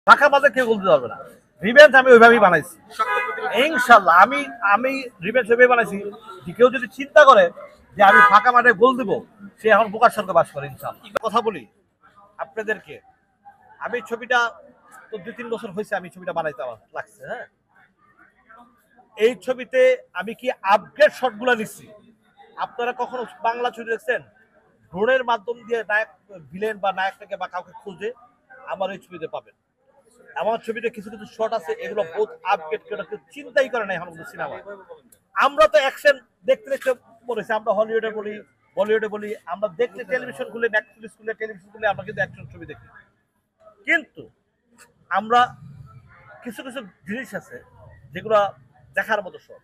ফাঁকা মাঝে কেউ বলতে পারবে না। রিভেঞ্জ আমি ওইভাবেই বানাইছি ইনশাল্লাহ। আমি রিভেঞ্জ ওইভাবে বানাইছি যে কেউ যদি চিন্তা করে যে আমি ফাঁকা মাঠে গোল দিব, সে এখন বোকার সঙ্গে বাস করে। ইনশাল্লাহ কথা বলি আপনাদেরকে, আমি ছবিটা তো 2-3 বছর হয়েছে আমি ছবিটা বানাইতে আমার লাগছে। হ্যাঁ, এই ছবিতে আমি কি আপগ্রেড শটগুলো নিচ্ছি। আপনারা কখনো বাংলা ছবি দেখছেন ড্রোনের মাধ্যম দিয়ে নায়ক ভিলেন বা নায়কটাকে বা কাউকে খুঁজে? আমার এই ছবিতে পাবেন। আমার ছবিতে কিছু কিছু শট আছে, এগুলো বহুত আপগ্রেড করে কেউ চিন্তাই করে না এখন সিনেমা। আমরা তো অ্যাকশন দেখতে দেখতে পড়েছি, আমরা হলিউডে বলি বলিউডে বলি, আমরা দেখলে টেলিভিশন খুলে নেটফ্লিক্স খুলে টেলিভিশন খুলে আমরা কিন্তু অ্যাকশন ছবি দেখি। কিন্তু আমরা কিছু কিছু জিনিস আছে যেগুলো দেখার মতো শট।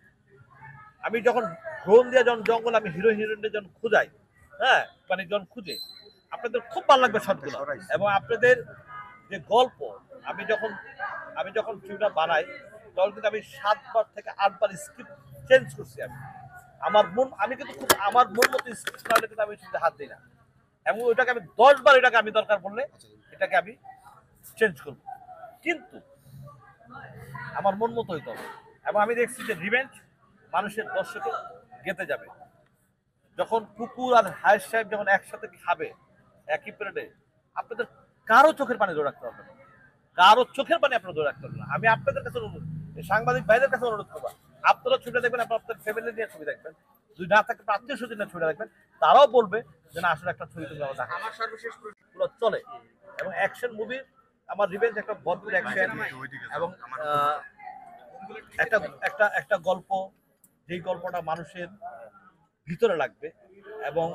আমি যখন ড্রোন দিয়ে যখন জঙ্গল আমি হিরো হিরোইনদের যখন খুঁজাই, হ্যাঁ মানে যখন খুঁজে, আপনাদের খুব ভালো লাগবে শটগুলো। এবং আপনাদের যে গল্প, আমি যখন ছবিটা বানাই তখন কিন্তু আমি 7বার থেকে 8বার স্ক্রিপ্ট চেঞ্জ করছি। আমি কিন্তু খুব আমার মন মতো স্ক্রিপ্ট না হলে কিন্তু আমি ছবিতে হাত দিই না। এবং ওইটাকে আমি 10বার এটাকে আমি দরকার পড়লে এটাকে আমি চেঞ্জ করব, কিন্তু আমার মন মতো হইতে হবে। এবং আমি দেখছি যে রিভেঞ্জ মানুষের দর্শকে গেতে যাবে। যখন কুকুর আর হায়েস সাহেব যখন একসাথে খাবে একই প্লেটে, আপনাদের কারো চোখের পানি ধরে রাখতে হবে না, কারো চোখের পানি আপনারা ধরে রাখতে হবে না। আমি আপনাদের কাছে অনুরোধ, সাংবাদিক ভাইদের কাছে অনুরোধ করবো, আপনারা ছবিটা দেখবেন, আপনার ফ্যামিলি নিয়ে ছবি দেখবেন, যদি না থাকে আত্মীয় স্বজন নিয়ে ছবিটা দেখবেন, তারাও বলবে যে না আসলে একটা ছবি তুমি দেখা আমার সর্বশেষ পুরো চলে। এবং অ্যাকশন মুভি আমার রিভেঞ্জ একটা ভরপুর অ্যাকশন এবং একটা একটা একটা গল্প, যেই গল্পটা মানুষের ভিতরে লাগবে। এবং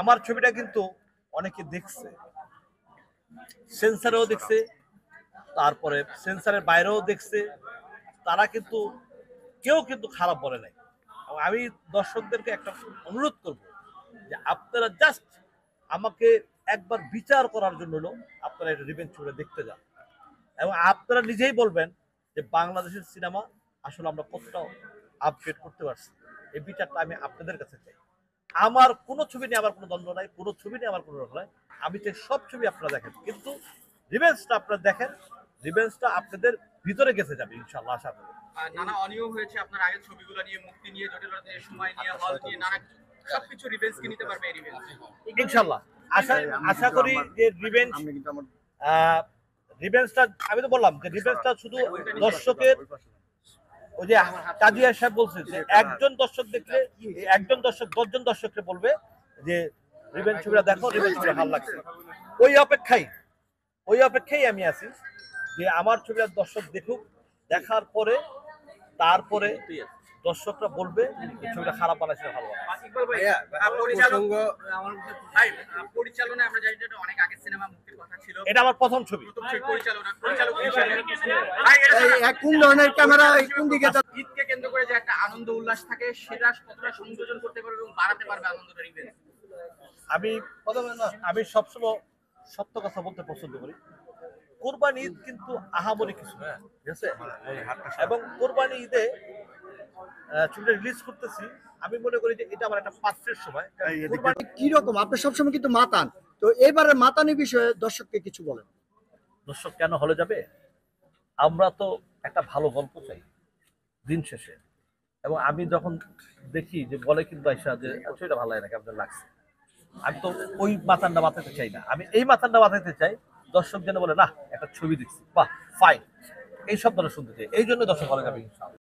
আমার ছবিটা কিন্তু অনেকে দেখছে, সেন্সারেও দেখছে, তারপরে সেন্সারের বাইরেও দেখছে, তারা কিন্তু কেউ কিন্তু খারাপ বলে নাই। এবং আমি দর্শকদেরকে একটা অনুরোধ করব যে আপনারা জাস্ট আমাকে একবার বিচার করার জন্য হলো আপনারা এটা রিভেঞ্জ ছবিটা দেখতে যান, এবং আপনারা নিজেই বলবেন যে বাংলাদেশের সিনেমা আসলে আমরা কতটা আপডেট করতে পারছি। এই বিচারটা আমি আপনাদের কাছে চাই। আমার কোনো ছবি নিয়ে আমার কোনো দ্বন্দ্ব নাই, কোনো ছবি নিয়ে আমার কোনো রকম নাই। আমি চাই সব ছবি আপনারা দেখেন, কিন্তু রিভেঞ্জটা আপনারা দেখেন, রিভেঞ্জটা আপনাদের ভিতরে গেছে যাবে ইনশাআল্লাহ, আশা করি। নানা অনিয়ম হয়েছে আপনার আগের ছবিগুলো নিয়ে, মুক্তি নিয়ে, জটিলতা নিয়ে, সময় নিয়ে, হল নিয়ে, নানা সবকিছু রিভেঞ্জ কি নিতে পারবে এই রিভেঞ্জ ইনশাআল্লাহ। আশা করি যে রিভেঞ্জটা আমি তো বললাম যে রিভেঞ্জটা শুধু দর্শকের, ওই যে কাজিয়া সাহেব বলছে যে একজন দর্শক দেখলে একজন দর্শক 10 জন দর্শককে বলবে যে রিভেঞ্জ ছবিটা দেখো, রিভেঞ্জ ছবিটা ভালো লাগছে। ওই অপেক্ষায় আমি আছি যে আমার ছবিটা দর্শক দেখুক, দেখার পরে তারপরে দর্শকরা বলবে এই ছবিটা খারাপ বানাইছে ভালো বানাইছে। ইকবাল ভাই, পরিচালনায় আমরা জানি যে এটা অনেক আগে সিনেমা মুক্তির কথা ছিল, এটা আমার প্রথম ছবি। পরিচালক হিসেবে ভাই এটা কোন ধরনের ক্যামেরা কোন দিকে ঈদকে কেন্দ্র করে যে একটা আনন্দ উল্লাস থাকে, সেটা কতটা সংযোজন করতে পারবে এবং বাড়াতে পারবে আনন্দটা রিভেঞ্জ? আমি সবসময় সত্য কথা বলতে পছন্দ করি। কোরবানি ঈদ কিন্তু আহামরি কিছু না, ঠিক আছে? এবং কোরবানি ঈদে ছবিটা রিলিজ করতেছি, আমি মনে করি যে এটা আমার একটা পারফেক্ট সময়। কি রকম আপনি সবসময় কিন্তু মাতান, তো এবারে মাতানি বিষয়ে দর্শককে কিছু বলেন। দর্শক কেন হলে যাবে? আমরা তো একটা ভালো গল্প চাই দিন শেষে। এবং আমি যখন দেখি যে বলে কিন্তু আইসা যে ছবিটা ভালো লাগে না, কেমন লাগছে, আমি তো ওই মাথানটা বাঁচাতে চাই না, আমি এই মাথানটা বাঁচাতে চাই দর্শক যেন বলে না একটা ছবি দেখছি, বাহ ফাইন, এই শব্দটা শুনতে চাই। এই জন্য দর্শক হলে যাবে।